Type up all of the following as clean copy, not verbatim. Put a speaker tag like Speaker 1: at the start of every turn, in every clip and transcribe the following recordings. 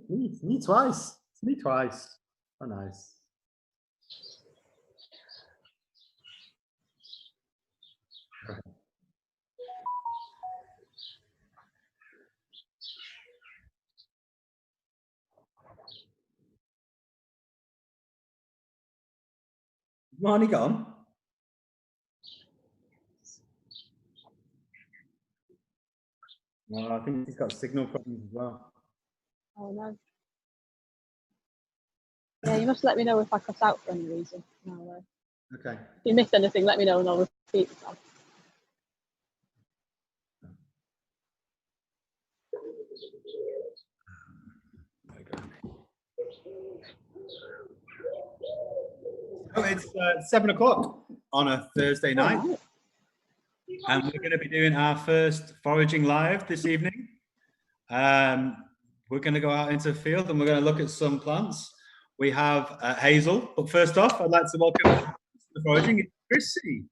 Speaker 1: It's me twice. It's me twice. Oh, nice. Marnie gone? No, I think he's got signal problems as well.
Speaker 2: Oh no. Yeah, you must let me know if I cut out for any reason. No,
Speaker 1: Okay.
Speaker 2: if you missed anything, let me know and I'll repeat myself.
Speaker 1: Oh, it's 7 o'clock on a Thursday night.
Speaker 2: Right.
Speaker 1: And we're going to be doing our first foraging live this evening. We're going to go out into the field and we're going to look at some plants. We have Hazel, but first off, I'd like to welcome to the foraging Chrissie.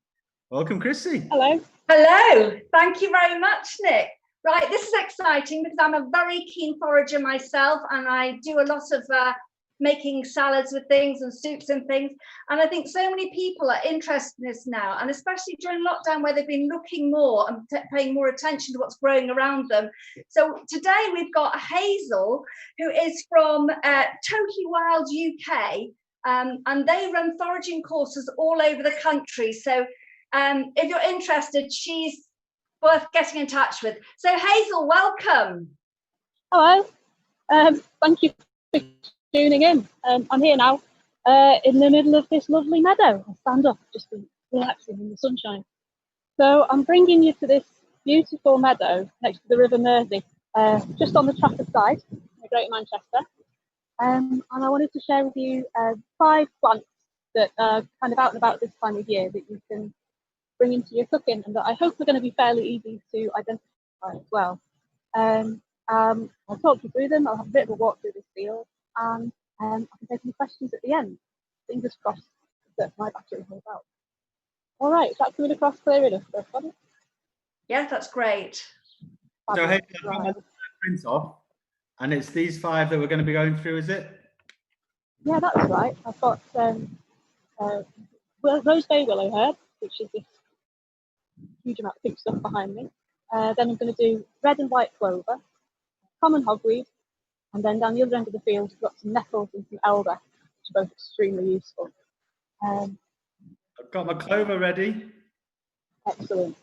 Speaker 1: Welcome, Chrissie.
Speaker 2: Hello.
Speaker 3: Hello. Thank you very much, Nick. Right, this is exciting because I'm a very keen forager myself, and I do a lot of making salads with things and soups and things. And I think so many people are interested in this now, and especially during lockdown where they've been looking more and paying more attention to what's growing around them. So today we've got Hazel, who is from Totally Wild UK, and they run foraging courses all over the country. So if you're interested, she's worth getting in touch with. So Hazel, welcome.
Speaker 2: Hello. Thank you for tuning in. I'm here now in the middle of this lovely meadow. I'll stand up, just relaxing in the sunshine. So I'm bringing you to this beautiful meadow next to the River Mersey, just on the Trafford side, in Greater Manchester. And I wanted to share with you 5 plants that are kind of out and about this time of year that you can bring into your cooking, and that I hope are going to be fairly easy to identify as well. I'll talk you through them. I'll have a bit of a walk through this field, and I can take any questions at the end. Fingers crossed that my battery holds out. All right, is that coming across clear enough for everybody?
Speaker 3: Yeah, that's great.
Speaker 1: So hey, I've got my print off, and it's these 5 that we're going to be going through, is it?
Speaker 2: Yeah, that's right. I've got Rose Bay Willow Herb, which is this huge amount of pink stuff behind me. Then I'm going to do red and white clover, common hogweed, and then down the other end of the field we've got some nettles and some elder, which are both extremely useful.
Speaker 1: I've got my clover ready.
Speaker 2: Excellent.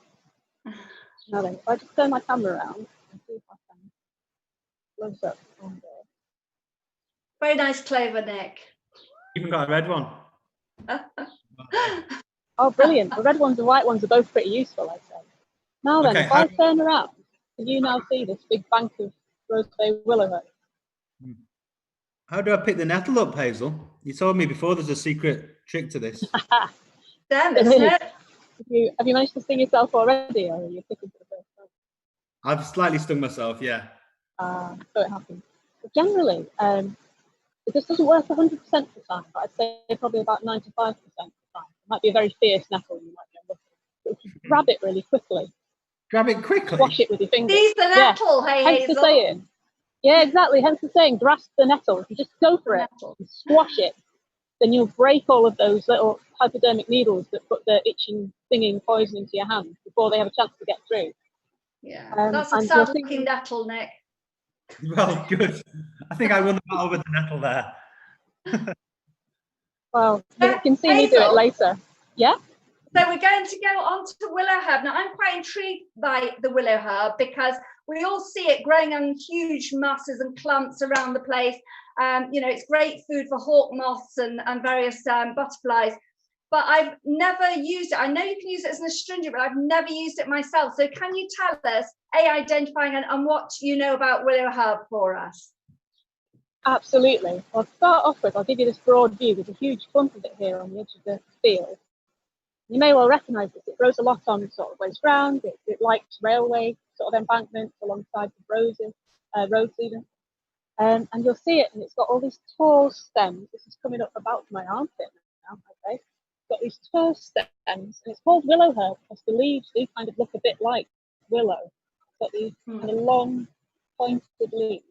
Speaker 2: Now then, if I just turn my camera around and see if I can close up on there.
Speaker 3: Very nice clover, Nick.
Speaker 1: Even got a red one.
Speaker 2: Oh, brilliant. The red ones and white ones are both pretty useful, I'd say. Now then,
Speaker 1: Okay,
Speaker 2: if I turn around, can you now see this big bank of Rose Bay Willow Herb?
Speaker 1: How do I pick the nettle up, Hazel? You told me before there's a secret trick to this.
Speaker 3: Damn, isn't it?
Speaker 2: Have you managed to sting yourself already, or are you picking for the first time?
Speaker 1: I've slightly stung myself, yeah.
Speaker 2: So it happens. But generally, it just doesn't work 100% of the time, but I'd say probably about 95% of the time. It might be a very fierce nettle, you might get lucky. But if you grab it really quickly,
Speaker 1: grab it quickly,
Speaker 2: squash it with your fingers.
Speaker 3: Seize the nettle,
Speaker 2: yeah.
Speaker 3: hey
Speaker 2: Hence
Speaker 3: Hazel.
Speaker 2: the saying. Yeah, exactly. Hence the saying, grasp the nettle. If you just go for it and squash it, then you'll break all of those little hypodermic needles that put the itching, stinging poison into your hand before they have a chance to get through.
Speaker 3: Yeah, that's a sad-looking nettle, Nick.
Speaker 1: Well, good. I think I won the battle with the nettle there.
Speaker 2: Well, you can see me do it later. Yeah?
Speaker 3: So we're going to go on to willow herb. Now, I'm quite intrigued by the willow herb because we all see it growing in huge masses and clumps around the place. You know, it's great food for hawk moths and various butterflies, but I've never used it. I know you can use it as an astringent, but I've never used it myself. So can you tell us, identifying and what you know about willow herb for us?
Speaker 2: Absolutely. Well, to start off with, I'll give you this broad view. There's a huge clump of it here on the edge of the field. You may well recognise this. It grows a lot on sort of waste ground. It likes railway sort of embankments alongside the roads even. And you'll see it, and it's got all these tall stems. This is coming up about my armpit now, I'd say. got these terse stems, and it's called willow herb because the leaves do kind of look a bit like willow. It's got these kind of long, pointed leaves.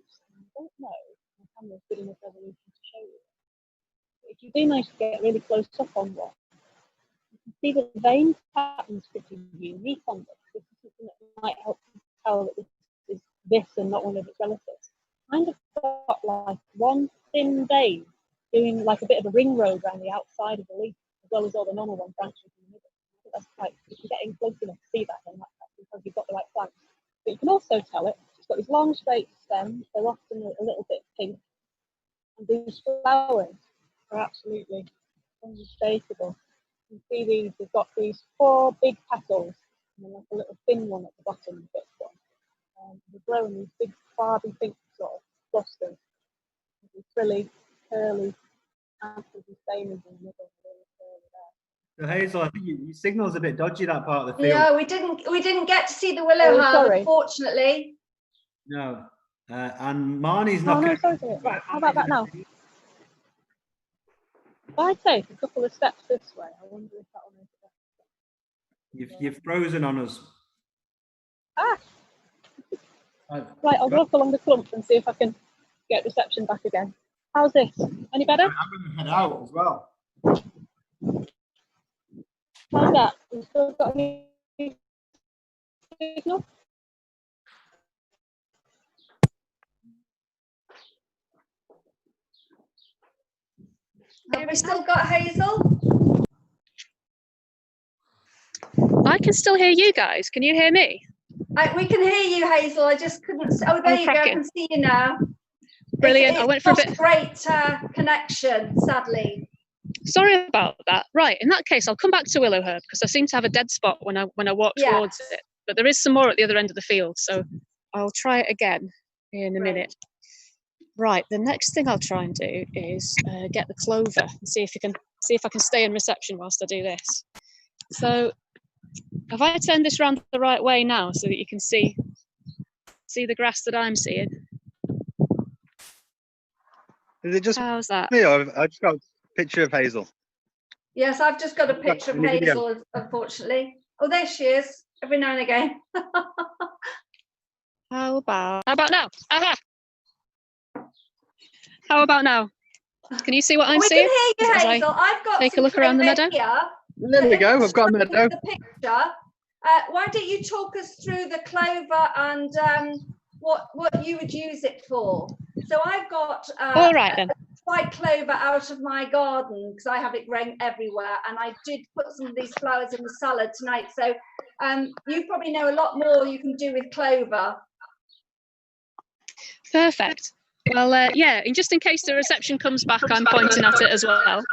Speaker 2: I don't know if my camera's good enough resolution to show you. But if you do manage to get really close up on one, you can see the vein pattern's pretty unique on this. This is something that might help you tell that this is this and not one of its relatives. Kind of got like one thin vein doing like a bit of a ring road around the outside of the leaf, as well as all the normal ones branching in the middle. I think that's quite, if you're getting close enough to see that, then that's because you've got the right plant. But you can also tell it's got these long straight stems, they're often a little bit pink, and these flowers are absolutely unmistakable. You can see these, they've got these 4 big petals, and then like a little thin one at the bottom of this one. They grow in these big Barbie pink sort of clusters, with these frilly, curly, with these stamens in the middle, really curly there.
Speaker 1: So Hazel, I think your signal's a bit dodgy, that part of the field.
Speaker 3: Yeah, we didn't get to see the willow herb, unfortunately.
Speaker 1: No. And Marnie's
Speaker 2: Oh,
Speaker 1: not
Speaker 2: no, sorry. Right, how about that now? If I take a couple of steps this way, I wonder if that will make it better.
Speaker 1: You've frozen on us.
Speaker 2: Ah! Right, I'll walk along the clump and see if I can get reception back again. How's this? Any better?
Speaker 1: I'm going to head out as well.
Speaker 2: How's that? You still got any signal?
Speaker 3: Have we still got Hazel?
Speaker 4: I can still hear you guys. Can you hear me?
Speaker 3: We can hear you, Hazel. I just couldn't. Oh, there you go. I can see you now.
Speaker 4: Brilliant. I went for a bit.
Speaker 3: Great connection, sadly.
Speaker 4: Sorry about that. Right. In that case, I'll come back to Willow Herb because I seem to have a dead spot when I walk towards it. But there is some more at the other end of the field, so I'll try it again in a minute. Right. The next thing I'll try and do is get the clover and see if I can stay in reception whilst I do this. So, have I turned this round the right way now so that you can see the grass that I'm seeing?
Speaker 5: Is it just
Speaker 4: how's that?
Speaker 5: me, or I just got a picture of Hazel?
Speaker 3: Yes, I've just got a picture of Hazel, unfortunately. Oh, there she is, every now and again.
Speaker 4: How about now? Aha! How about now? Can you see what I'm seeing?
Speaker 3: We can hear you, Hazel. I've got
Speaker 4: take a look around the meadow.
Speaker 3: Here.
Speaker 5: There we go. I've got a meadow.
Speaker 3: The picture. Why don't you talk us through the clover and what you would use it for? So I've got
Speaker 4: all right then.
Speaker 3: White clover out of my garden because I have it growing everywhere, and I did put some of these flowers in the salad tonight. So you probably know a lot more you can do with clover.
Speaker 4: Perfect. Well, yeah, and just in case the reception comes back, I'm pointing at it as well.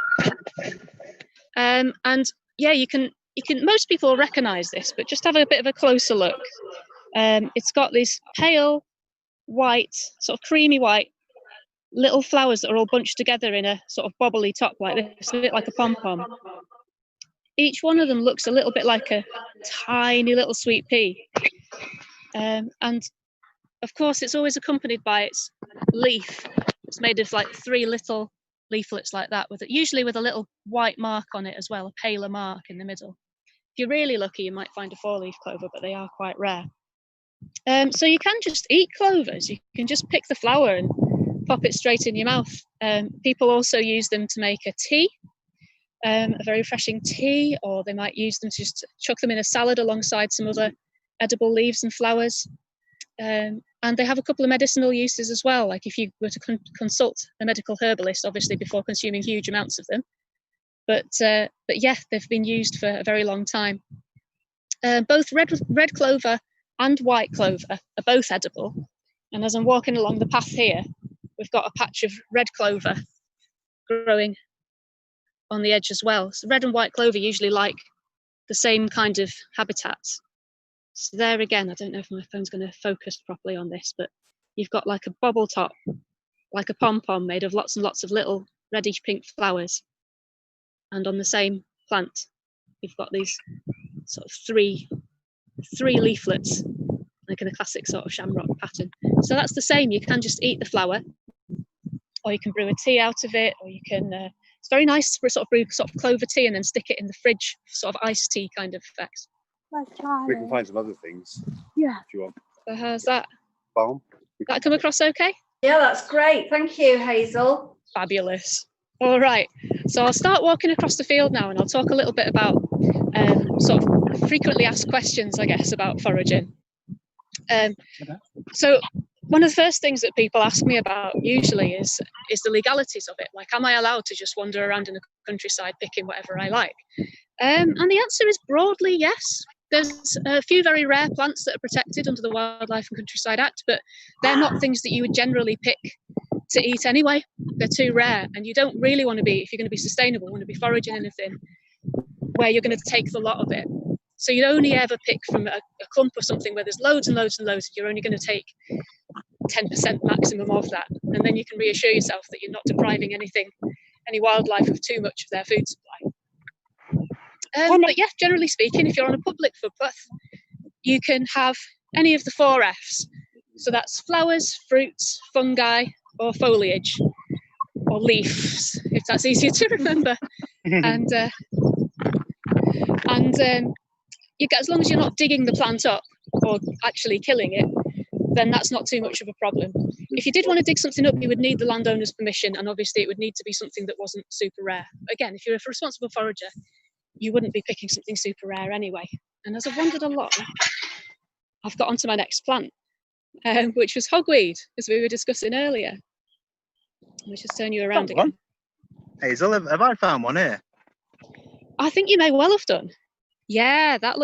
Speaker 4: And yeah, you can. Most people recognise this, but just have a bit of a closer look. It's got these pale white, sort of creamy white, little flowers that are all bunched together in a sort of bobbly top like this, a bit like a pom-pom. Each one of them looks a little bit like a tiny little sweet pea. And of course, it's always accompanied by its leaf. It's made of like 3 little leaflets like that, usually with a little white mark on it as well, a paler mark in the middle. If you're really lucky, you might find a 4-leaf clover, but they are quite rare. So you can just eat clovers. You can just pick the flower and pop it straight in your mouth. People also use them to make a tea, a very refreshing tea, or they might use them to just chuck them in a salad alongside some other edible leaves and flowers. And they have a couple of medicinal uses as well, like if you were to consult a medical herbalist, obviously before consuming huge amounts of them. But yeah, they've been used for a very long time. Both red clover and white clover are both edible. And as I'm walking along the path here, we've got a patch of red clover growing on the edge as well. So red and white clover usually like the same kind of habitats. So there again, I don't know if my phone's going to focus properly on this, but you've got like a bobble top, like a pom-pom made of lots and lots of little reddish pink flowers. And on the same plant, you've got these sort of three leaflets, like in a classic sort of shamrock pattern. So that's the same. You can just eat the flower, or you can brew a tea out of it, or you can It's very nice for brew sort of clover tea and then stick it in the fridge, sort of iced tea kind of effects.
Speaker 5: We can find some other things.
Speaker 2: Yeah.
Speaker 5: If you want.
Speaker 4: So how's that?
Speaker 5: Balm.
Speaker 4: That come across okay?
Speaker 3: Yeah, that's great. Thank you, Hazel.
Speaker 4: Fabulous. All right. So I'll start walking across the field now, and I'll talk a little bit about sort of frequently asked questions, I guess, about foraging. So one of the first things that people ask me about usually is the legalities of it. Like, am I allowed to just wander around in the countryside picking whatever I like? And the answer is broadly yes. There's a few very rare plants that are protected under the Wildlife and Countryside Act, but they're not things that you would generally pick to eat anyway. They're too rare, and you don't really want to be, if you're going to be sustainable, want to be foraging anything where you're going to take the lot of it. So you'd only ever pick from a clump of something where there's loads and loads and loads. You're only going to take 10% maximum of that, and then you can reassure yourself that you're not depriving any wildlife of too much of their food supply. But yeah, generally speaking, if you're on a public footpath, you can have any of the 4 Fs. So that's flowers, fruits, fungi, or foliage, or leaves, if that's easier to remember. and you get, as long as you're not digging the plant up or actually killing it, then that's not too much of a problem. If you did want to dig something up, you would need the landowner's permission, and obviously it would need to be something that wasn't super rare. Again, if you're a responsible forager, you wouldn't be picking something super rare anyway. And as I've wandered along, I've got onto my next plant, which was hogweed, as we were discussing earlier. Let me just turn you around again.
Speaker 5: Hazel, have I found one here?
Speaker 4: I think you may well have done. Yeah, that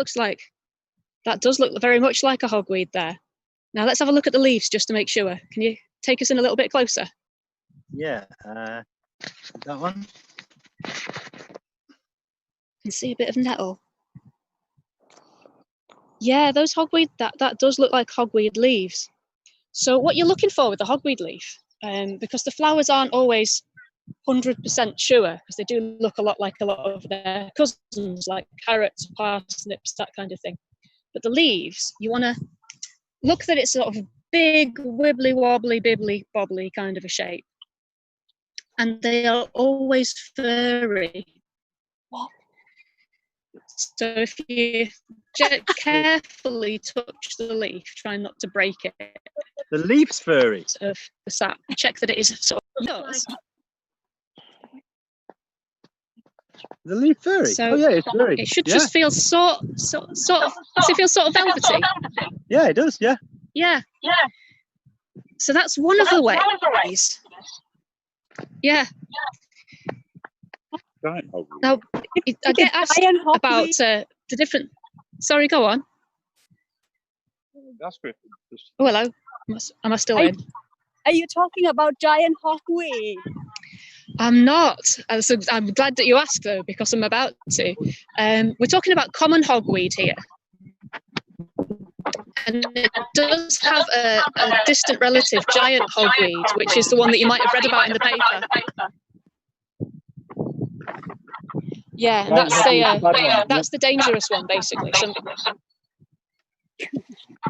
Speaker 4: does look very much like a hogweed there. Now let's have a look at the leaves just to make sure. Can you take us in a little bit closer?
Speaker 5: Yeah, that one.
Speaker 4: Can see a bit of nettle. Yeah, those hogweed, that does look like hogweed leaves. So what you're looking for with the hogweed leaf, because the flowers aren't always 100% sure, because they do look a lot like a lot of their cousins, like carrots, parsnips, that kind of thing. But the leaves, you want to look that it's sort of big, wibbly, wobbly, bibbly, bobbly kind of a shape. And they are always furry. So if you carefully touch the leaf, try not to break it.
Speaker 5: The leaf's furry.
Speaker 4: Of the sap, check that it is sort of.
Speaker 5: The leaf furry.
Speaker 4: So
Speaker 5: oh yeah, it's furry.
Speaker 4: It should just feel sort of. Does it feel sort of velvety?
Speaker 5: Yeah, it does. Yeah.
Speaker 4: Yeah. So that's one of the ways. Yeah. Now, I get asked about the different. Sorry, go on.
Speaker 5: That's great.
Speaker 4: Oh, hello. Am I still in?
Speaker 2: Are you talking about giant hogweed?
Speaker 4: I'm not. So I'm glad that you asked, though, because I'm about to. We're talking about common hogweed here. And it does have a distant relative, giant hogweed, which is the one that you might have read about in the paper. Yeah, and that's the dangerous one, basically. So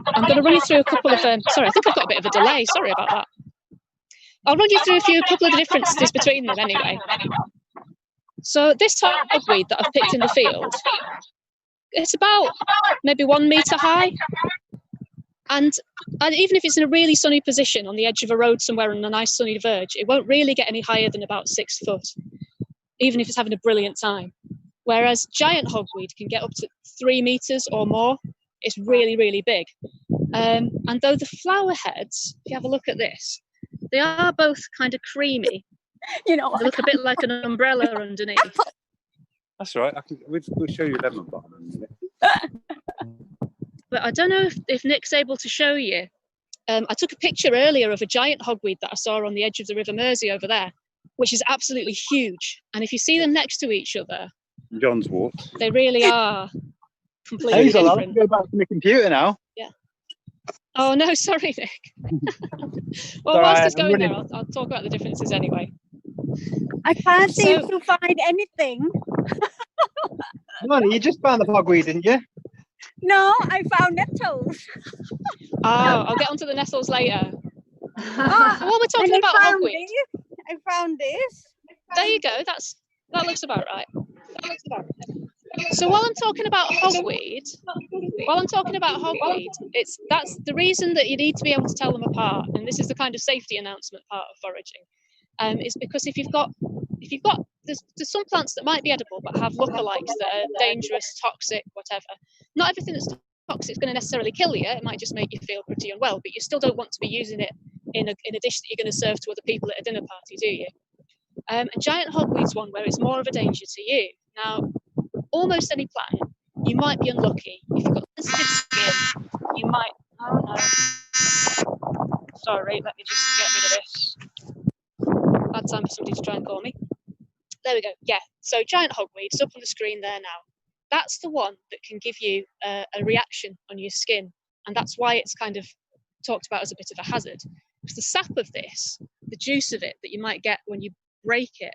Speaker 4: I'm going to run you through a couple of. Sorry, I think I've got a bit of a delay. Sorry about that. I'll run you through a couple of the differences between them anyway. So this hogweed that I've picked in the field, it's about maybe 1 metre high. And even if it's in a really sunny position on the edge of a road somewhere on a nice sunny verge, it won't really get any higher than about 6 foot, even if it's having a brilliant time. Whereas giant hogweed can get up to 3 metres or more. It's really, really big. And though the flower heads, if you have a look at this, they are both kind of creamy.
Speaker 2: You know,
Speaker 4: they look a bit like an umbrella underneath.
Speaker 5: That's right. We'll show you them.
Speaker 4: But I don't know if Nick's able to show you. I took a picture earlier of a giant hogweed that I saw on the edge of the River Mersey over there, which is absolutely huge. And if you see them next to each other,
Speaker 5: John's wart.
Speaker 4: They really are completely
Speaker 5: Hazel,
Speaker 4: different.
Speaker 5: I'll have to go back to my computer now.
Speaker 4: Yeah. Oh no, sorry, Nick. Well,
Speaker 5: Sorry,
Speaker 4: whilst it's going there, I'll talk about the differences anyway.
Speaker 2: I can't seem to find anything.
Speaker 5: Money, you just found the hogweed, didn't you?
Speaker 2: No, I found nettles.
Speaker 4: Oh, I'll get onto the nettles later. While we're talking about hogweed,
Speaker 2: I found this.
Speaker 4: there you go. That's That looks about right. So while I'm talking about hogweed, that's the reason that you need to be able to tell them apart, and this is the kind of safety announcement part of foraging, is because if you've got there's some plants that might be edible but have lookalikes that are dangerous, toxic, whatever. Not everything that's toxic is going to necessarily kill you. It might just make you feel pretty unwell, but you still don't want to be using it in a dish that you're going to serve to other people at a dinner party, do you? And giant hogweed's one where it's more of a danger to you. Now, almost any plant, you might be unlucky. If you've got sensitive skin, you might, oh no. Sorry, let me just get rid of this. Bad time for somebody to try and call me. There we go, yeah. So giant hogweed, it's up on the screen there now. That's the one that can give you a reaction on your skin. And that's why it's kind of talked about as a bit of a hazard. Because the sap of this, the juice of it that you might get when you break it,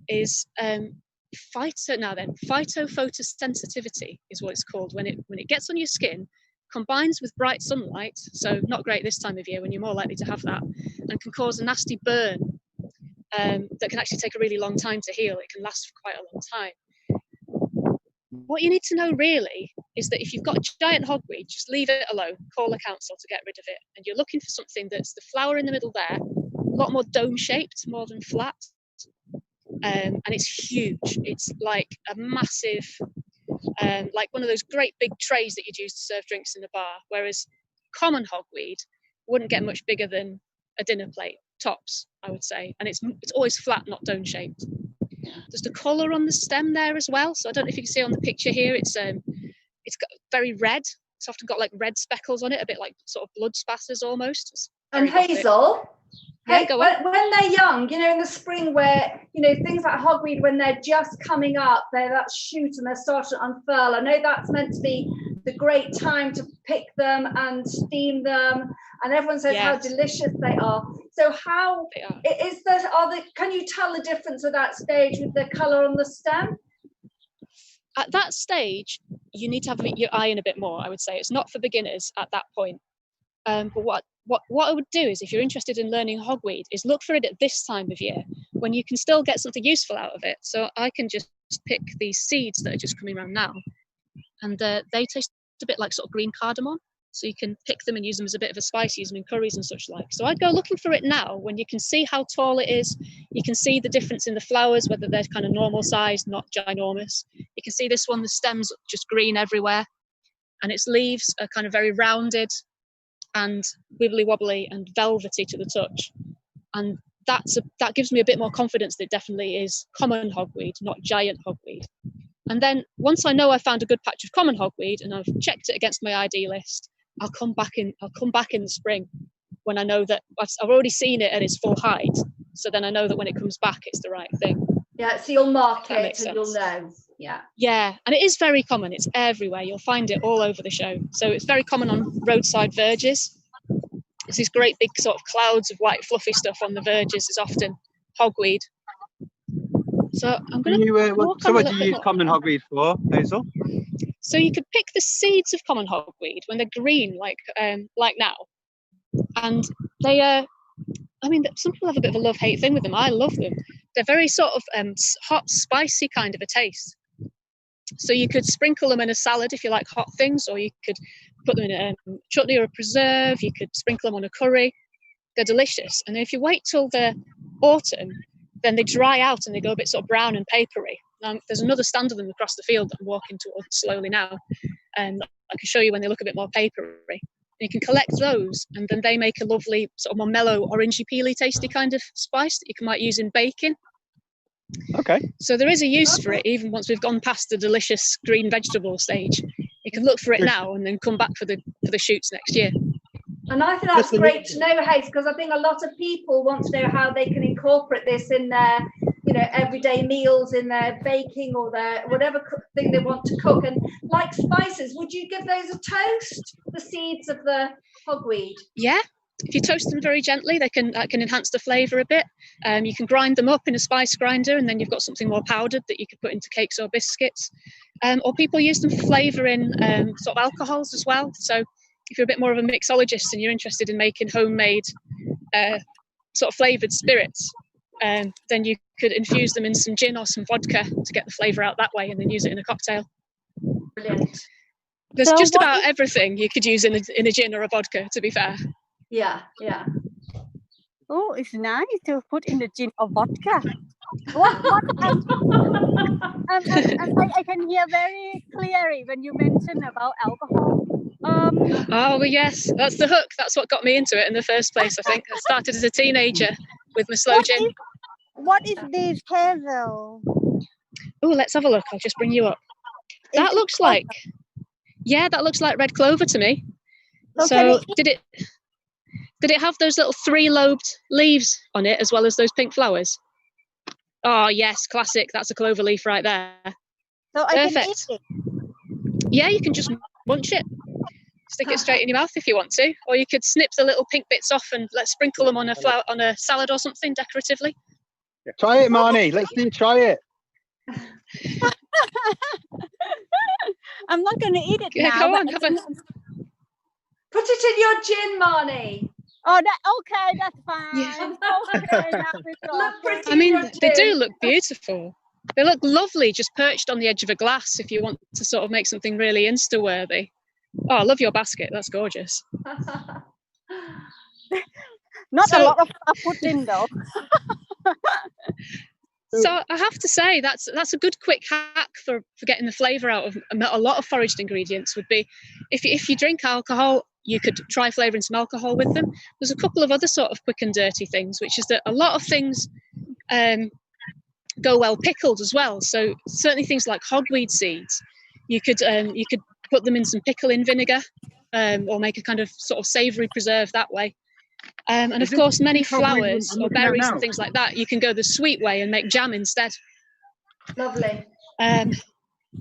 Speaker 4: is phytophotosensitivity is what it's called. When it gets on your skin, combines with bright sunlight, so not great this time of year when you're more likely to have that, and can cause a nasty burn that can actually take a really long time to heal. It can last for quite a long time. What you need to know really is that if you've got giant hogweed, just leave it alone, call the council to get rid of it. And you're looking for something that's the flower in the middle there, a lot more dome-shaped, more than flat. And it's huge. It's like a massive, like one of those great big trays that you'd use to serve drinks in a bar, whereas common hogweed wouldn't get much bigger than a dinner plate, tops, I would say. And it's always flat, not dome-shaped. There's the colour on the stem there as well. So I don't know if you can see on the picture here, it's got very red. It's often got like red speckles on it, a bit like sort of blood spatters almost.
Speaker 3: And Hazel,
Speaker 4: yeah, go on.
Speaker 3: when they're young, you know, in the spring where, you know, things like hogweed, when they're just coming up, they're that shoot and they're starting to unfurl. I know that's meant to be the great time to pick them and steam them. And everyone says how delicious they are. So how is that? Can you tell the difference at that stage with the colour on the stem?
Speaker 4: At that stage, you need to have your eye in a bit more, I would say. It's not for beginners at that point. But what I would do is, if you're interested in learning hogweed, is look for it at this time of year when you can still get something useful out of it. So I can just pick these seeds that are just coming around now, and they taste a bit like sort of green cardamom. So you can pick them and use them as a bit of a spice, use them in curries and such like. So I'd go looking for it now when you can see how tall it is. You can see the difference in the flowers, whether they're kind of normal size, not ginormous. You can see this one, the stem's just green everywhere, and its leaves are kind of very rounded and wibbly wobbly and velvety to the touch. And that gives me a bit more confidence that it definitely is common hogweed, not giant hogweed. And then once I know I found a good patch of common hogweed and I've checked it against my ID list, I'll come back in the spring when I know that I've already seen it at its full height. So then I know that when it comes back, it's the right thing.
Speaker 3: Yeah, so you'll mark
Speaker 4: That
Speaker 3: it
Speaker 4: makes
Speaker 3: and
Speaker 4: sense.
Speaker 3: you'll know. Yeah.
Speaker 4: Yeah, and it is very common. It's everywhere. You'll find it all over the show. So it's very common on roadside verges. It's these great big sort of clouds of white fluffy stuff on the verges is often hogweed. So I'm going to
Speaker 5: what do you use common hogweed for, Hazel?
Speaker 4: So you could pick the seeds of common hogweed when they're green, like now, and they I mean, some people have a bit of a love-hate thing with them. I love them. They're very sort of hot, spicy kind of a taste. So you could sprinkle them in a salad if you like hot things, or you could put them in a chutney or a preserve. You could sprinkle them on a curry. They're delicious. And if you wait till the autumn, then they dry out and they go a bit sort of brown and papery. There's another stand of them across the field that I'm walking towards slowly now, and I can show you when they look a bit more papery. And you can collect those, and then they make a lovely sort of more mellow, orangey, peely, tasty kind of spice that you might use in baking.
Speaker 5: Okay.
Speaker 4: So there is a use for it, even once we've gone past the delicious green vegetable stage. You can look for it now and then come back for the shoots next year.
Speaker 3: And I think that's great to know, Hayes, because I think a lot of people want to know how they can incorporate this in their, you know, everyday meals, in their baking or their whatever thing they want to cook. And like spices, would you give those a toast, the seeds of the hogweed?
Speaker 4: Yeah, if you toast them very gently, that can enhance the flavour a bit. You can grind them up in a spice grinder, and then you've got something more powdered that you could put into cakes or biscuits. Or people use them for flavour in sort of alcohols as well. So if you're a bit more of a mixologist and you're interested in making homemade sort of flavoured spirits, then you could infuse them in some gin or some vodka to get the flavour out that way, and then use it in a cocktail.
Speaker 3: Brilliant.
Speaker 4: There's
Speaker 2: So
Speaker 4: just
Speaker 2: what
Speaker 4: about
Speaker 2: is-
Speaker 4: everything you could use in a gin or a vodka, to be fair.
Speaker 3: Yeah, yeah.
Speaker 2: Oh, it's nice to put in the gin or vodka. What I can hear very clearly when you mention about alcohol.
Speaker 4: Oh, well, yes, that's the hook. That's what got me into it in the first place, I think. I started as a teenager with my slow gin.
Speaker 2: What is this, Hazel?
Speaker 4: Oh, let's have a look. I'll just bring you up. That looks like, yeah, that looks like red clover to me. So did it have those little 3-lobed leaves on it as well as those pink flowers? Oh, yes, classic. That's a clover leaf right there.
Speaker 2: So I can eat
Speaker 4: Perfect.
Speaker 2: it.
Speaker 4: Yeah, you can just munch it. Stick it straight in your mouth if you want to, or you could snip the little pink bits off and let's sprinkle them on a salad or something decoratively.
Speaker 5: Try it, Marnie. Let's do try it.
Speaker 2: I'm not going to eat it
Speaker 4: Yeah,
Speaker 2: now.
Speaker 4: go on,
Speaker 2: but-
Speaker 4: have a.
Speaker 3: Put it in your gin, Marnie.
Speaker 2: Oh, okay, that's fine.
Speaker 4: Yeah.
Speaker 2: Okay, now we've got
Speaker 3: Look
Speaker 2: it.
Speaker 3: pretty
Speaker 4: I
Speaker 3: in
Speaker 4: mean,
Speaker 3: your
Speaker 4: they do
Speaker 3: gin.
Speaker 4: look beautiful. They look lovely, just perched on the edge of a glass. If you want to sort of make something really Insta-worthy. Oh, I love your basket. That's gorgeous.
Speaker 2: Not
Speaker 4: So-
Speaker 2: a lot of stuff put in though.
Speaker 4: So I have to say that's a good quick hack for getting the flavour out of a lot of foraged ingredients. Would be if you drink alcohol, you could try flavouring some alcohol with them. There's a couple of other sort of quick and dirty things, which is that a lot of things go well pickled as well. So certainly things like hogweed seeds, you could put them in some pickling vinegar, or make a kind of sort of savoury preserve that way. And
Speaker 1: Is
Speaker 4: of
Speaker 1: this
Speaker 4: course, many
Speaker 1: hogweed
Speaker 4: flowers
Speaker 1: I'm
Speaker 4: or
Speaker 1: looking at
Speaker 4: berries
Speaker 1: now?
Speaker 4: and things like that, you can go the sweet way and make jam instead.
Speaker 3: Lovely.
Speaker 4: And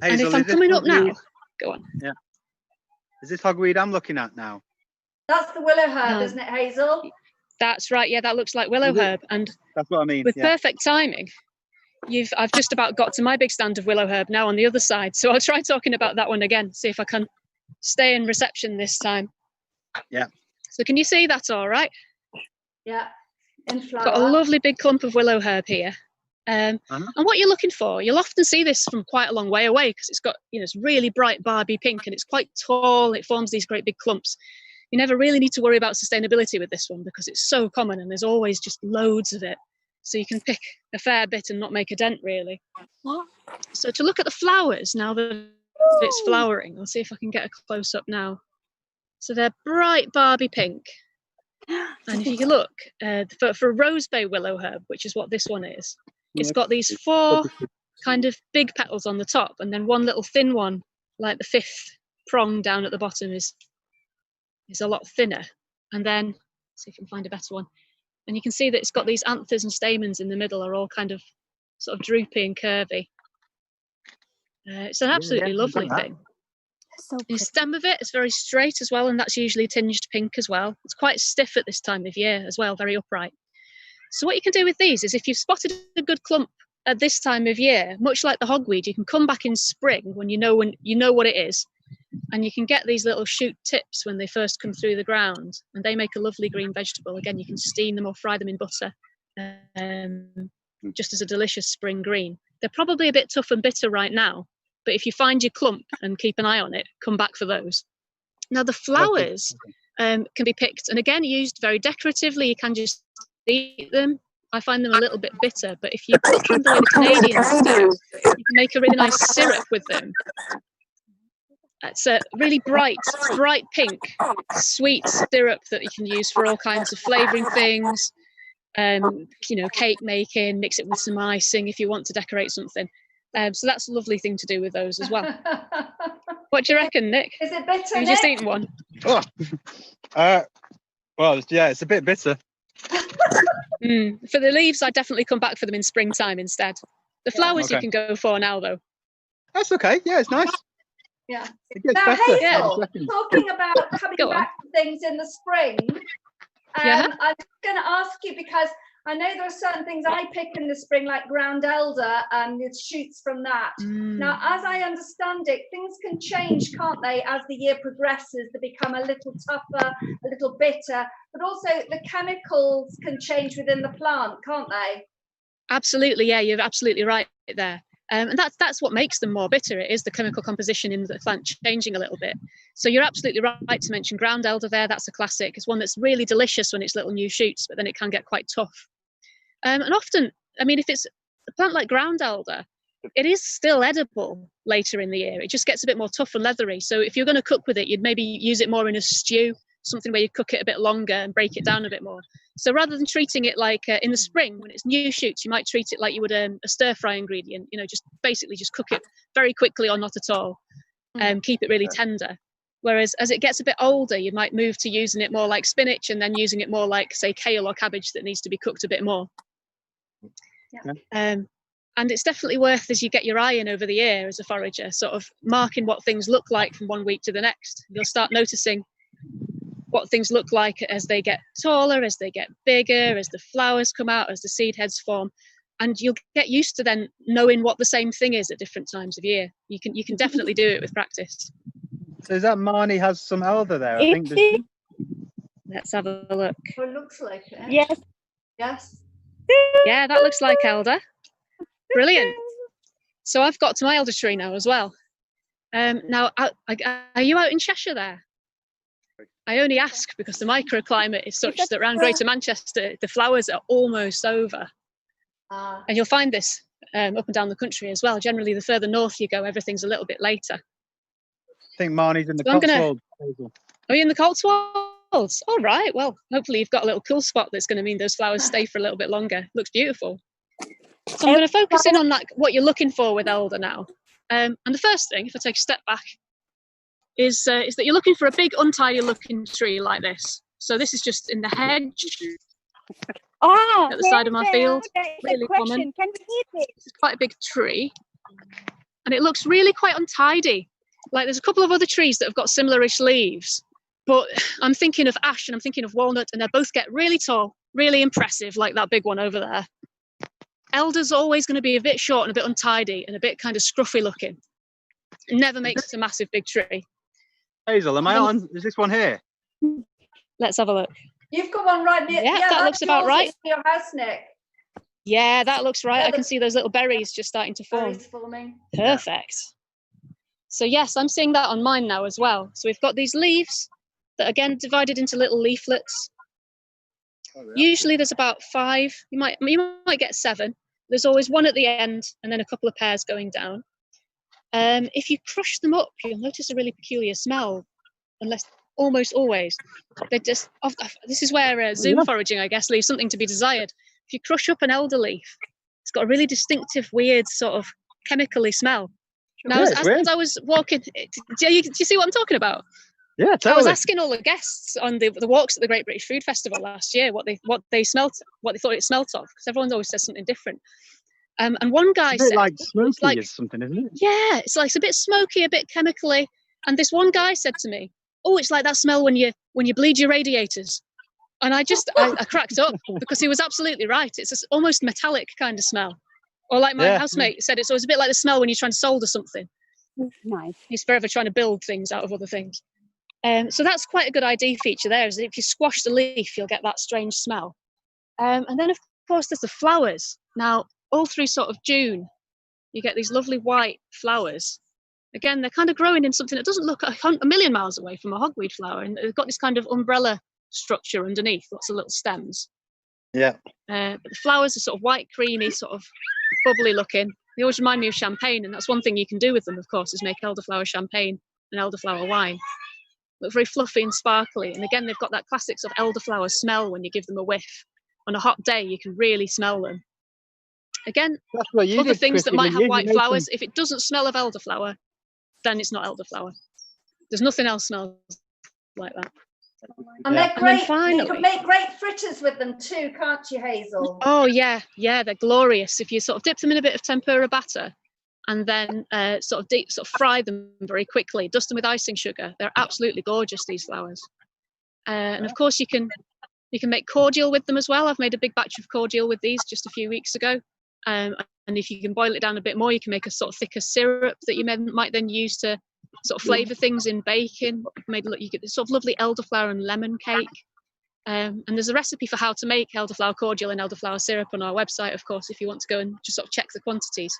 Speaker 5: Hazel,
Speaker 4: if I'm
Speaker 5: is this
Speaker 4: coming up now,
Speaker 5: hogweed?
Speaker 4: go on.
Speaker 5: Is this hogweed I'm looking at now?
Speaker 3: That's the willow herb,
Speaker 4: No.
Speaker 3: isn't it, Hazel?
Speaker 4: That's right. Yeah, that looks like willow
Speaker 5: Is it?
Speaker 4: herb. And
Speaker 5: That's what I mean.
Speaker 4: with
Speaker 5: Yeah.
Speaker 4: perfect timing, I've just about got to my big stand of willow herb now on the other side. So I'll try talking about that one again, see if I can stay in reception this time.
Speaker 5: Yeah.
Speaker 4: So can you see that all right?
Speaker 3: Yeah. In flower.
Speaker 4: Got a lovely big clump of willow herb here. And what you're looking for, you'll often see this from quite a long way away because it's got, it's really bright Barbie pink and it's quite tall. It forms these great big clumps. You never really need to worry about sustainability with this one because it's so common and there's always just loads of it. So you can pick a fair bit and not make a dent really.
Speaker 2: What?
Speaker 4: So to look at the flowers now that it's flowering, I'll see if I can get a close up now. So they're bright Barbie pink. And if you look for rose bay willow herb, which is what this one is, it's got these 4 kind of big petals on the top, and then one little thin one, like the 5th prong down at the bottom, is a lot thinner. And then see if I can find a better one. And you can see that it's got these anthers and stamens in the middle, are all kind of sort of droopy and curvy. It's an absolutely lovely thing.
Speaker 2: So
Speaker 4: The stem of it is very straight as well, and that's usually tinged pink as well. It's quite stiff at this time of year as well, very upright. So what you can do with these is if you've spotted a good clump at this time of year, much like the hogweed, you can come back in spring when you know what it is, and you can get these little shoot tips when they first come through the ground, and they make a lovely green vegetable. Again, you can steam them or fry them in butter, just as a delicious spring green. They're probably a bit tough and bitter right now, but if you find your clump and keep an eye on it, come back for those. Now the flowers can be picked and again used very decoratively. You can just eat them. I find them a little bit bitter, but if you put them the way the Canadians do, you can make a really nice syrup with them. It's a really bright pink, sweet syrup that you can use for all kinds of flavouring things. Cake making, mix it with some icing if you want to decorate something. So that's a lovely thing to do with those as well. What do you reckon, Nick?
Speaker 3: Is it bitter,
Speaker 4: Have you just eaten one?
Speaker 5: Oh. Well, yeah, it's a bit bitter.
Speaker 4: For the leaves, I'd definitely come back for them in springtime instead. The flowers you can go for now, though.
Speaker 5: That's okay. Yeah, it's nice.
Speaker 3: Yeah.
Speaker 5: It gets
Speaker 3: Now,
Speaker 5: better.
Speaker 3: Hazel,
Speaker 5: in seconds.
Speaker 3: talking about coming
Speaker 4: Go on.
Speaker 3: back to things in the spring,
Speaker 4: Yeah.
Speaker 3: I'm going to ask you because I know there are certain things I pick in the spring, like ground elder, and the shoots from that. Now, as I understand it, things can change, can't they, as the year progresses? They become a little tougher, a little bitter, but also the chemicals can change within the plant, can't they?
Speaker 4: Absolutely, yeah, you're absolutely right there. And that's what makes them more bitter. It is the chemical composition in the plant changing a little bit. So you're absolutely right to mention ground elder there. That's a classic. It's one that's really delicious when it's little new shoots, but then it can get quite tough. And often, I mean, if it's a plant like ground elder, it is still edible later in the year. It just gets a bit more tough and leathery. So if you're going to cook with it, you'd maybe use it more in a stew, something where you cook it a bit longer and break it down a bit more. So rather than treating it like in the spring, when it's new shoots, you might treat it like you would a stir-fry ingredient, you know, just basically just cook it very quickly or not at all, and keep it really tender. Whereas as it gets a bit older, you might move to using it more like spinach and then using it more like, say, kale or cabbage that needs to be cooked a bit more.
Speaker 3: Yeah.
Speaker 4: And it's definitely worth, as you get your eye in over the year as a forager, sort of marking what things look like from one week to the next. You'll start noticing what things look like as they get taller, as they get bigger, as the flowers come out, as the seed heads form, and you'll get used to then knowing what the same thing is at different times of year. You can definitely do it with practice.
Speaker 5: So is that Marnie has some elder there? I think.
Speaker 4: Let's have a look.
Speaker 3: Well, it looks like it.
Speaker 2: Yes.
Speaker 3: Yes.
Speaker 4: Yeah, that looks like elder. Brilliant. So I've got to my elder tree now as well. Now, are you out in Cheshire there? I only ask because the microclimate is such that around Greater Manchester, the flowers are almost over. And you'll find this up and down the country as well. Generally, the further north you go, everything's a little bit later.
Speaker 5: I think Marnie's in the
Speaker 4: So I'm gonna-
Speaker 5: Cotswolds. Hazel.
Speaker 4: Are you in the Cotswolds? All right, well, hopefully you've got a little cool spot that's going to mean those flowers stay for a little bit longer. Looks beautiful. So I'm going to focus in on that, what you're looking for with elder now. And the first thing, if I take a step back, is that you're looking for a big untidy looking tree like this. So this is just in the hedge at the side of my field. Really common.
Speaker 2: Can we eat it?
Speaker 4: This is quite a big tree, and it looks really quite untidy. Like there's a couple of other trees that have got similar-ish leaves, but I'm thinking of ash and I'm thinking of walnut, and they both get really tall, really impressive, like that big one over there. Elder's always going to be a bit short and a bit untidy and a bit kind of scruffy looking. It never makes a massive big tree.
Speaker 5: Hazel, am I on? Is this one here?
Speaker 4: Let's have a look.
Speaker 3: You've got one right near.
Speaker 4: Yeah, that
Speaker 3: that's
Speaker 4: looks about
Speaker 3: yours,
Speaker 4: right.
Speaker 3: it's Your house, Nick.
Speaker 4: Yeah, that looks right.
Speaker 3: Yeah,
Speaker 4: I can see those little berries just starting to form.
Speaker 3: Berries forming.
Speaker 4: Perfect. So yes, I'm seeing that on mine now as well. So we've got these leaves that again divided into little leaflets. Usually there's about 5. You might get 7. There's always one at the end and then a couple of pairs going down. If you crush them up, you'll notice a really peculiar smell. Unless almost always, they just. This is where Zoom foraging, I guess, leaves something to be desired. If you crush up an elder leaf, it's got a really distinctive, weird sort of chemically smell. Now, as I was walking, do you see what I'm talking about?
Speaker 5: Yeah, totally.
Speaker 4: I was asking all the guests on the walks at the Great British Food Festival last year what they thought it smelt of, because everyone always says something different. And one guy said,
Speaker 5: like smoky or something, isn't it?
Speaker 4: Yeah, it's like a bit smoky, a bit chemically. And this one guy said to me, "Oh, it's like that smell when you bleed your radiators." And I cracked up because he was absolutely right. It's this almost metallic kind of smell. Or like my housemate said, it's always a bit like the smell when you're trying to solder something.
Speaker 2: Nice.
Speaker 4: He's forever trying to build things out of other things. So that's quite a good ID feature there, is that if you squash the leaf, you'll get that strange smell. And then, of course, there's the flowers. Now, all through sort of June, you get these lovely white flowers. Again, they're kind of growing in something that doesn't look a million miles away from a hogweed flower, and they've got this kind of umbrella structure underneath, lots of little stems.
Speaker 5: Yeah.
Speaker 4: But the flowers are sort of white, creamy, sort of bubbly looking. They always remind me of champagne, and that's one thing you can do with them, of course, is make elderflower champagne and elderflower wine. Look very fluffy and sparkly, and again, they've got that classic sort of elderflower smell when you give them a whiff. On a hot day, you can really smell them. Again,
Speaker 5: That's what you
Speaker 4: other
Speaker 5: did,
Speaker 4: things that
Speaker 5: Chrissie,
Speaker 4: might have
Speaker 5: you
Speaker 4: white
Speaker 5: made
Speaker 4: flowers, if it doesn't smell of elderflower, then it's not elderflower. There's nothing else smells like that.
Speaker 3: And they're
Speaker 4: And
Speaker 3: great.
Speaker 4: then finally,
Speaker 3: You can make great fritters with them too, can't you, Hazel?
Speaker 4: oh yeah, they're glorious. If you sort of dip them in a bit of tempura batter and then sort of fry them very quickly, dust them with icing sugar, they're absolutely gorgeous, these flowers. And of course you can You can make cordial with them as well. I've made a big batch of cordial with these just a few weeks ago. And if you can boil it down a bit more, you can make a sort of thicker syrup that you might then use to sort of flavour things in baking. You get this sort of lovely elderflower and lemon cake. And there's a recipe for how to make elderflower cordial and elderflower syrup on our website, of course, if you want to go and just sort of check the quantities.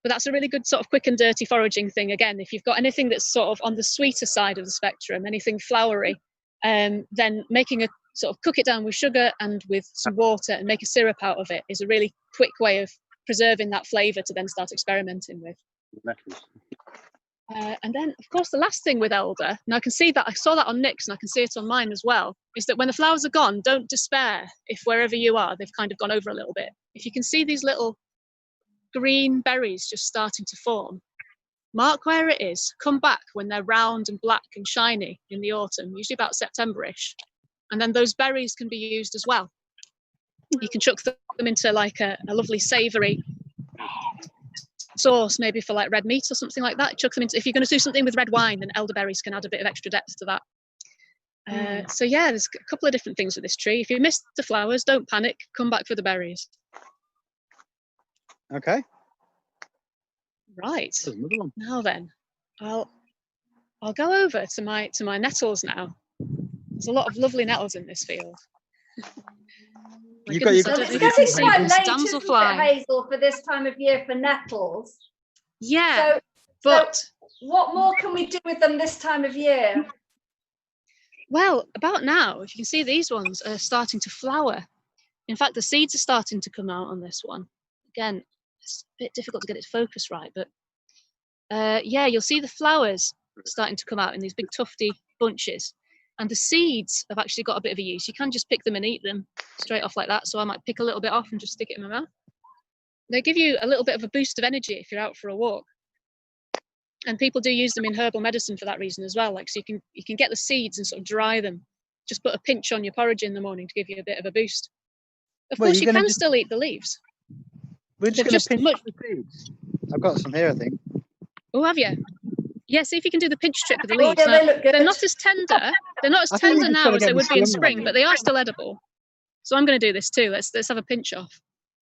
Speaker 4: But that's a really good sort of quick and dirty foraging thing. Again, if you've got anything that's sort of on the sweeter side of the spectrum, anything flowery, then making a sort of cook it down with sugar and with some water and make a syrup out of it is a really quick way of preserving that flavour to then start experimenting with. And then, of course, the last thing with elder, and I saw that on Nick's and I can see it on mine as well, is that when the flowers are gone, don't despair if wherever you are, they've kind of gone over a little bit. If you can see these little green berries just starting to form, mark where it is, come back when they're round and black and shiny in the autumn, usually about September-ish. And then those berries can be used as well. You can chuck them into like a lovely savoury sauce, maybe for like red meat or something like that. Chuck them into, if you're going to do something with red wine, then elderberries can add a bit of extra depth to that. So yeah, there's a couple of different things with this tree. If you miss the flowers, don't panic, come back for the berries.
Speaker 5: Okay.
Speaker 4: Right. Now then, I'll go over to my nettles now. There's a lot of lovely nettles in this field.
Speaker 5: You've got your
Speaker 3: It's getting quite late, isn't it, Hazel, for this time of year for nettles?
Speaker 4: Yeah,
Speaker 3: so what more can we do with them this time of year?
Speaker 4: Well, about now, if you can see, these ones are starting to flower. In fact, the seeds are starting to come out on this one. Again, it's a bit difficult to get it to focus right, but yeah, you'll see the flowers starting to come out in these big tufty bunches. And the seeds have actually got a bit of a use. You can just pick them and eat them straight off like that. So I might pick a little bit off and just stick it in my mouth. They give you a little bit of a boost of energy if you're out for a walk. And people do use them in herbal medicine for that reason as well. Like, so you can get the seeds and sort of dry them. Just put a pinch on your porridge in the morning to give you a bit of a boost. Of course, you can still eat the leaves.
Speaker 5: We're just going to pinch the seeds. I've got some here, I think.
Speaker 4: Oh, have you? Yeah, see if you can do the pinch trick with the leaves.
Speaker 3: Yeah, they look good.
Speaker 4: They're not as tender. They're not as tender now as they would be in spring, but they are still edible. So I'm going to do this too. Let's have a pinch off.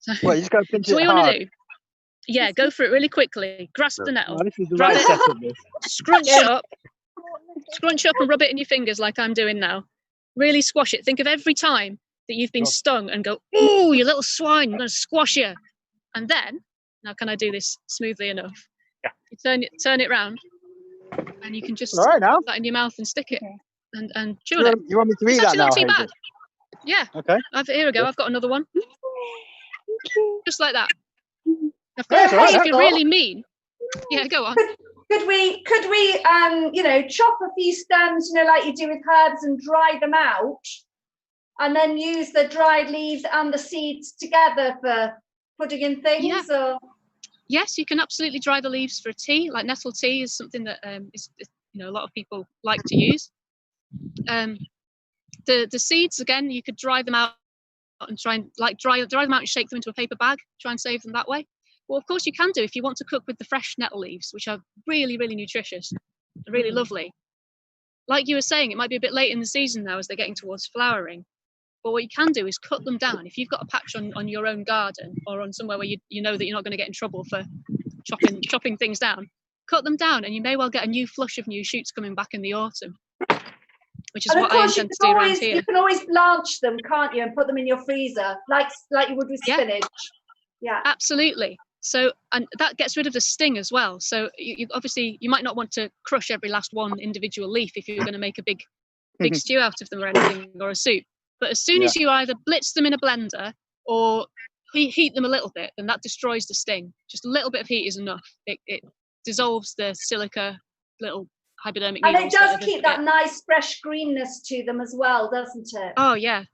Speaker 4: So,
Speaker 5: well, you just got to pinch it
Speaker 4: what you
Speaker 5: hard.
Speaker 4: Want to do? Yeah, go for it really quickly. Grasp the nettle.
Speaker 5: Oh, this is the right setup, this.
Speaker 4: Scrunch it up. Scrunch up and rub it in your fingers like I'm doing now. Really squash it. Think of every time that you've been stung and go, ooh, you little swine, I'm going to squash you. And then, now can I do this smoothly enough?
Speaker 5: Yeah.
Speaker 4: You turn it round. And you can just
Speaker 5: put
Speaker 4: that in your mouth and stick it and chew on it.
Speaker 5: You want me to eat that now?
Speaker 4: It's actually not too
Speaker 5: Hazel?
Speaker 4: bad. Yeah.
Speaker 5: Okay.
Speaker 4: Here we go. I've got another one. Just like that. Of
Speaker 5: Yeah,
Speaker 4: course,
Speaker 5: right,
Speaker 4: if you're really mean. Yeah, go on.
Speaker 3: Could we chop a few stems, like you do with herbs, and dry them out, and then use the dried leaves and the seeds together for putting in things?
Speaker 4: Yeah.
Speaker 3: Or
Speaker 4: Yes, you can absolutely dry the leaves for a tea. Like nettle tea is something that is a lot of people like to use. The seeds, again, you could dry them out and try and dry them out and shake them into a paper bag. Try and save them that way. Well, of course you can do if you want to cook with the fresh nettle leaves, which are really, really nutritious, really lovely. Like you were saying, it might be a bit late in the season now as they're getting towards flowering. But what you can do is cut them down. If you've got a patch on your own garden or on somewhere where you know that you're not going to get in trouble for chopping things down, cut them down and you may well get a new flush of new shoots coming back in the autumn, which is what I intend to do around here.
Speaker 3: You can always blanch them, can't you, and put them in your freezer, like you would with spinach. Yeah,
Speaker 4: absolutely. So, and that gets rid of the sting as well. So you obviously, you might not want to crush every last one individual leaf if you're going to make a big stew out of them or anything, or a soup. But as soon as you either blitz them in a blender or heat them a little bit, then that destroys the sting. Just a little bit of heat is enough. It dissolves the silica little hypodermic
Speaker 3: and
Speaker 4: needles.
Speaker 3: it does keep that nice fresh greenness to them as well, doesn't it?
Speaker 4: Oh yeah.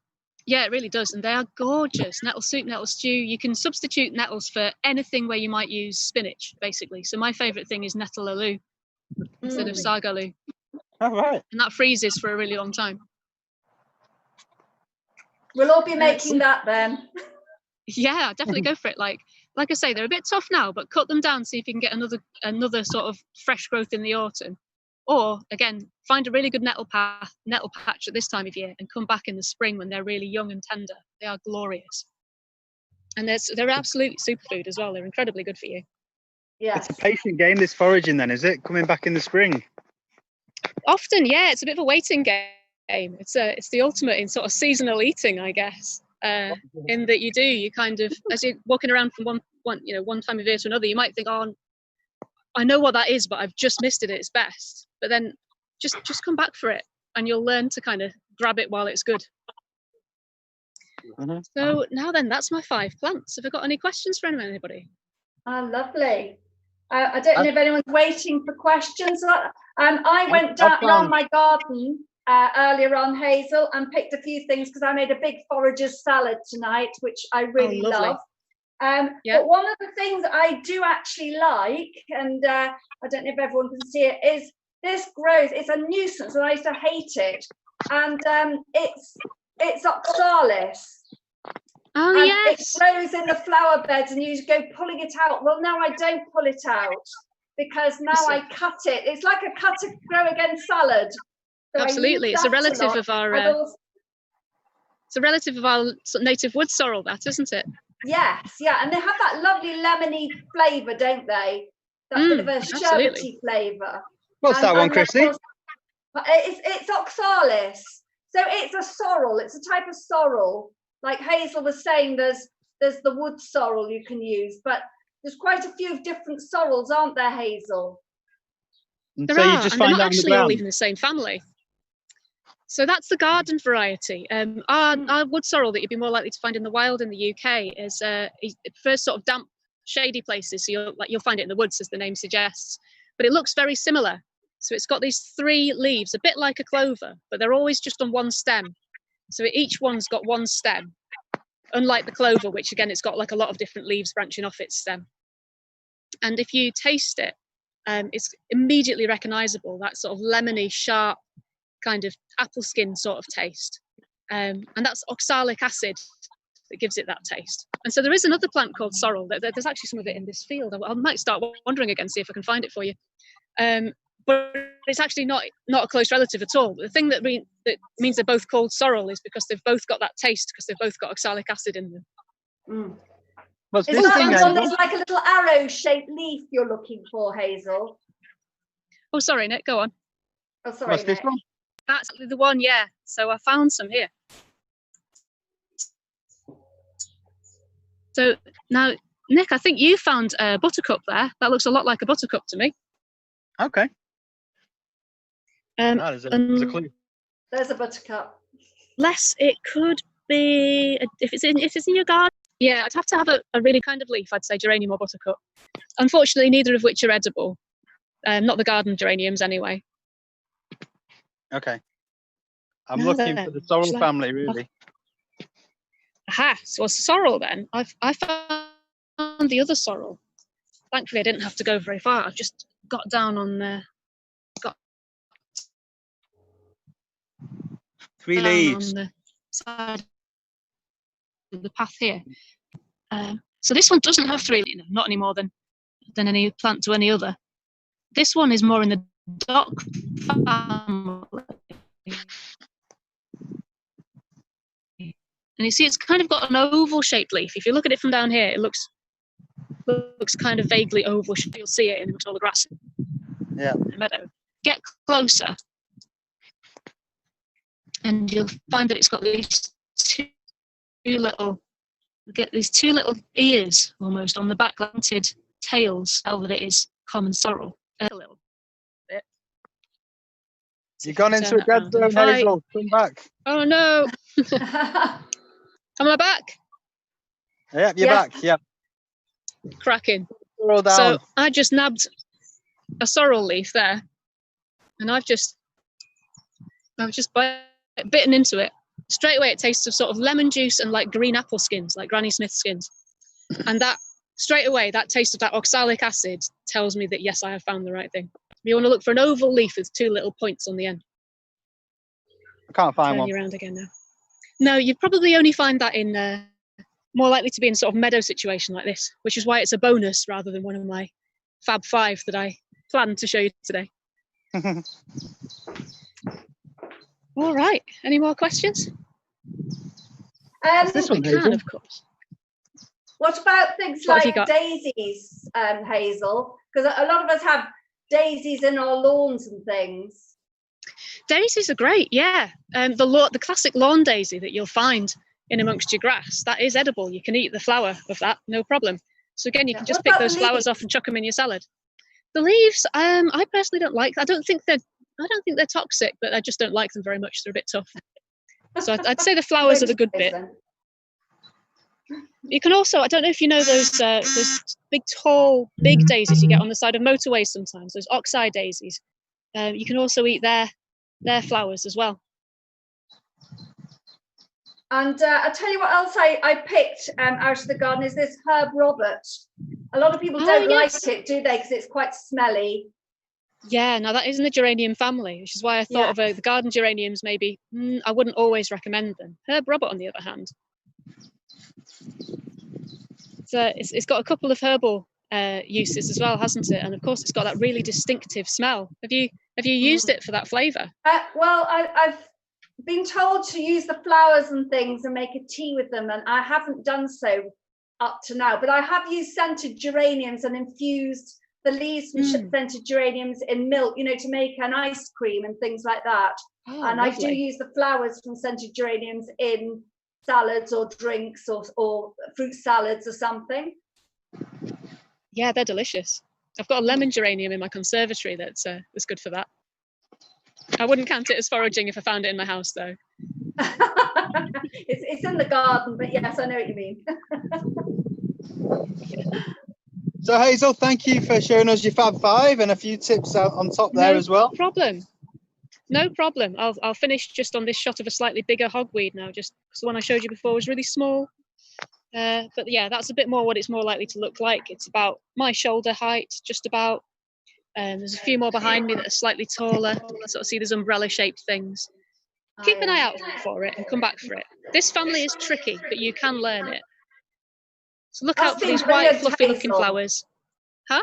Speaker 4: Yeah, it really does. And they are gorgeous. Nettle soup, nettle stew. You can substitute nettles for anything where you might use spinach, basically. So my favourite thing is nettle aloo instead of sago aloo.
Speaker 5: All right.
Speaker 4: And that freezes for a really long time.
Speaker 3: We'll all be making that then.
Speaker 4: Yeah, definitely go for it. Like I say, they're a bit tough now, but cut them down, see if you can get another sort of fresh growth in the autumn. Or again, find a really good nettle patch at this time of year and come back in the spring when they're really young and tender. They are glorious. And they're absolute superfood as well. They're incredibly good for you.
Speaker 3: Yes.
Speaker 5: It's a patient game, this foraging then, is it? Coming back in the spring.
Speaker 4: Often, yeah, it's a bit of a waiting game. It's the ultimate in sort of seasonal eating, I guess. In that you kind of, as you're walking around from one time of year to another, you might think, oh, I know what that is, but I've just missed it at its best. But then just come back for it, and you'll learn to kind of grab it while it's good. So now then, that's my 5 plants. Have I got any questions for anybody?
Speaker 3: Oh, lovely. I don't know if anyone's waiting for questions. I went down around my garden earlier on, Hazel, and picked a few things because I made a big forager's salad tonight, which I really love. But one of the things I do actually like, and I don't know if everyone can see it, is this grows. It's a nuisance, and I used to hate it. And it's oxalis.
Speaker 4: Oh,
Speaker 3: and
Speaker 4: yes.
Speaker 3: It grows in the flower beds, and you go pulling it out. Well, no, I don't pull it out because now I cut it. It's like a cut to grow again salad. So
Speaker 4: absolutely, it's a relative of our. It's a relative of our native wood sorrel, that, isn't it?
Speaker 3: Yes, yeah, and they have that lovely lemony flavour, don't they? That bit of a sherbety flavour.
Speaker 5: What's that one, Chrissie?
Speaker 3: It's oxalis. So it's a sorrel. It's a type of sorrel. Like Hazel was saying, there's the wood sorrel you can use, but there's quite a few different sorrels, aren't there, Hazel?
Speaker 4: There are, and they're not actually all even the same family. So that's the garden variety. Our wood sorrel that you'd be more likely to find in the wild in the UK is it prefers sort of damp, shady places. So you'll find it in the woods, as the name suggests. But it looks very similar. So it's got these 3 leaves, a bit like a clover, but they're always just on one stem. So each one's got one stem, unlike the clover, which again, it's got like a lot of different leaves branching off its stem. And if you taste it, it's immediately recognisable, that sort of lemony, sharp, kind of apple skin sort of taste. And that's oxalic acid that gives it that taste. And so there is another plant called sorrel. There's actually some of it in this field. I might start wandering again, see if I can find it for you. But it's actually not a close relative at all. The thing that means they're both called sorrel is because they've both got that taste, because they've both got oxalic acid in them.
Speaker 3: Is that one that's like a little arrow-shaped leaf you're looking for, Hazel?
Speaker 4: Oh, sorry, Nick, go on.
Speaker 3: Oh, sorry, Nick.
Speaker 5: This one?
Speaker 4: That's the one, yeah. So I found some here. So now, Nick, I think you found a buttercup there. That looks a lot like a buttercup to me.
Speaker 5: Okay. There's a clue.
Speaker 3: There's a buttercup.
Speaker 4: Less, it could be if it's in your garden. Yeah, I'd have to have a really kind of leaf. I'd say geranium or buttercup. Unfortunately, neither of which are edible. Not the garden geraniums, anyway.
Speaker 5: Okay. I'm looking for the sorrel family, really.
Speaker 4: Aha, so sorrel then. I found the other sorrel. Thankfully, I didn't have to go very far. I've just got down on there.
Speaker 5: 3 leaves.
Speaker 4: On the side of the path here. So this one doesn't have 3, not any more than any plant to any other. This one is more in the dock family. And you see, it's kind of got an oval-shaped leaf. If you look at it from down here, it looks kind of vaguely oval. You'll see it in all the grass.
Speaker 5: Yeah.
Speaker 4: In the meadow. Get closer, and you'll find that it's got these two little ears almost on the back, planted tails. Tell that it is common sorrel. A little bit.
Speaker 5: You've gone into a dead zone, Hazel. Come back.
Speaker 4: Oh no! Am I back?
Speaker 5: Yeah, you're back. Yeah.
Speaker 4: Cracking.
Speaker 5: Roll down.
Speaker 4: So I just nabbed a sorrel leaf there, and I've just bitten into it. Straight away, it tastes of sort of lemon juice and like green apple skins, like Granny Smith skins. And that straight away, that taste of that oxalic acid tells me that yes, I have found the right thing. You want to look for an oval leaf with 2 little points on the end.
Speaker 5: I can't find one.
Speaker 4: Turn you around again now. No, you probably only find that in more likely to be in sort of meadow situation like this, which is why it's a bonus rather than one of my Fab 5 that I planned to show you today. All right. Any more questions?
Speaker 1: This one,
Speaker 4: We can,
Speaker 1: Hazel.
Speaker 4: of course.
Speaker 3: What about things
Speaker 4: What have you
Speaker 3: like
Speaker 4: got?
Speaker 3: daisies, Hazel? Because a lot of us have daisies in our lawns and things.
Speaker 4: Daisies are great, yeah. The classic lawn daisy that you'll find in amongst your grass, that is edible. You can eat the flower of that, no problem. So again, you can just
Speaker 3: What
Speaker 4: pick
Speaker 3: about
Speaker 4: those
Speaker 3: the
Speaker 4: flowers off and chuck them in your salad. The leaves, I personally don't like. I don't think they're toxic, but I just don't like them very much. They're a bit tough. So I'd say the flowers are the good bit. You can also, I don't know if you know those big, tall, big daisies you get on the side of motorways sometimes, those oxeye daisies. You can also eat their flowers as well.
Speaker 3: And I'll tell you what else I picked out of the garden is this Herb Robert. A lot of people don't like it, do they? Because it's quite smelly.
Speaker 4: Yeah, now that is in the geranium family, which is why I thought of the garden geraniums maybe. I wouldn't always recommend them. Herb Robert, on the other hand, it's got a couple of herbal uses as well, hasn't it? And of course, it's got that really distinctive smell. Have you used it for that flavour?
Speaker 3: Well, I've been told to use the flowers and things and make a tea with them, and I haven't done so up to now. But I have used scented geraniums and infused the leaves from scented geraniums in milk, to make an ice cream and things like that.
Speaker 4: Oh,
Speaker 3: and
Speaker 4: lovely.
Speaker 3: I do use the flowers from scented geraniums in salads or drinks or fruit salads or something.
Speaker 4: Yeah, they're delicious. I've got a lemon geranium in my conservatory that's good for that. I wouldn't count it as foraging if I found it in my house, though.
Speaker 3: It's in the garden, but yes, I know what you mean.
Speaker 5: So Hazel, thank you for showing us your Fab Five and a few tips out on top there as well.
Speaker 4: No problem. I'll finish just on this shot of a slightly bigger hogweed now, just because the one I showed you before was really small. But yeah, that's a bit more what it's more likely to look like. It's about my shoulder height, just about. There's a few more behind me that are slightly taller. I sort of see those umbrella-shaped things. Keep an eye out for it and come back for it. This family is tricky, but you can learn it. So look out for these white, fluffy-looking flowers. Huh?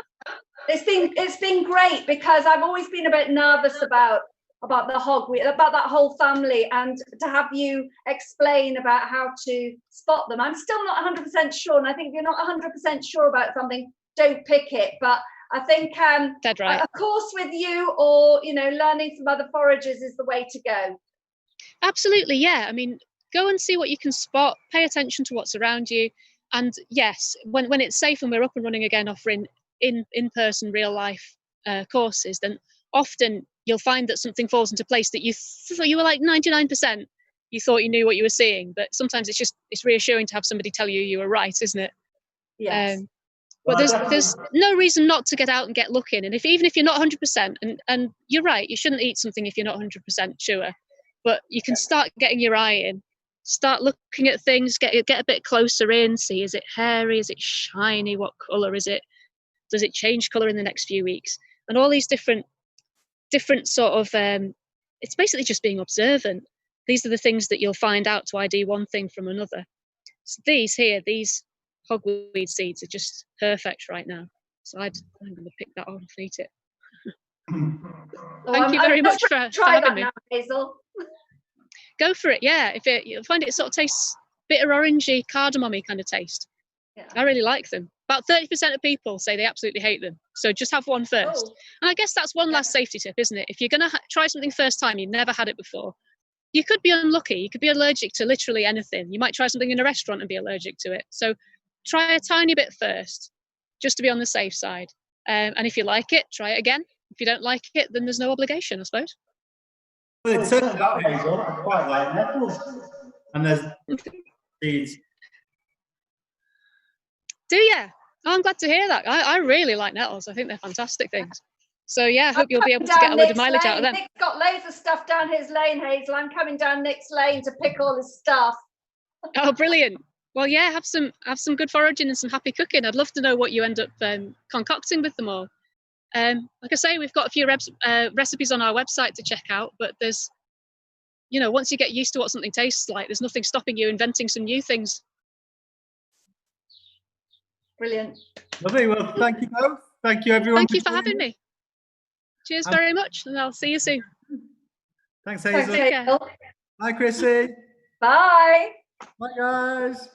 Speaker 3: It's been great because I've always been a bit nervous about the hogweed, about that whole family, and to have you explain about how to spot them. I'm still not 100% sure, and I think if you're not 100% sure about something, don't pick it. But I think
Speaker 4: Dead right.
Speaker 3: a course with you or learning from other foragers is the way to go. Absolutely,
Speaker 4: yeah. I mean, go and see what you can spot, pay attention to what's around you. And yes, when it's safe and we're up and running again, offering in-person, real-life courses, then often you'll find that something falls into place that you thought you were like 99%. You thought you knew what you were seeing, but sometimes it's reassuring to have somebody tell you were right, isn't it?
Speaker 3: Yes.
Speaker 4: But there's no reason not to get out and get looking. And even if you're not 100%, and you're right, you shouldn't eat something if you're not 100% sure, but you can start getting your eye in. Start looking at things, get a bit closer in, see, is it hairy, is it shiny, what colour is it, does it change colour in the next few weeks? And all these different sort of, it's basically just being observant. These are the things that you'll find out to ID one thing from another. So these Hog Weed Seeds are just perfect right now. So I'm going to pick that off and eat it. Thank you very much for having me.
Speaker 3: Now, Hazel.
Speaker 4: Go for it, yeah. You'll find it sort of tastes bitter, orangey, cardamom-y kind of taste.
Speaker 3: Yeah.
Speaker 4: I really like them. About 30% of people say they absolutely hate them. So just have one first.
Speaker 3: Oh.
Speaker 4: And I guess that's one last safety tip, isn't it? If you're going to try something first time, you've never had it before, you could be unlucky. You could be allergic to literally anything. You might try something in a restaurant and be allergic to it. So try a tiny bit first, just to be on the safe side. And if you like it, try it again. If you don't like it, then there's no obligation, I suppose.
Speaker 1: Well, it turns out, Hazel, I quite like nettles. And there's seeds.
Speaker 4: Do you? Oh, I'm glad to hear that. I really like nettles. I think they're fantastic things. So yeah, I hope you'll be able to get a load of mileage out of them.
Speaker 3: Nick's got loads of stuff down his lane, Hazel. I'm coming down Nick's lane to pick all his stuff.
Speaker 4: Oh, brilliant. Well, yeah, have some good foraging and some happy cooking. I'd love to know what you end up concocting with them all. Like I say, we've got a few recipes on our website to check out, but there's, once you get used to what something tastes like, there's nothing stopping you inventing some new things.
Speaker 3: Brilliant.
Speaker 1: Lovely. Well, thank you both. Thank you, everyone.
Speaker 4: Thank you for having me. Cheers very much, and I'll see you soon.
Speaker 1: Thanks,
Speaker 3: Thanks,
Speaker 1: Hazel.
Speaker 4: Take care.
Speaker 3: Hazel.
Speaker 1: Bye, Chrissie.
Speaker 3: Bye.
Speaker 1: Bye, guys.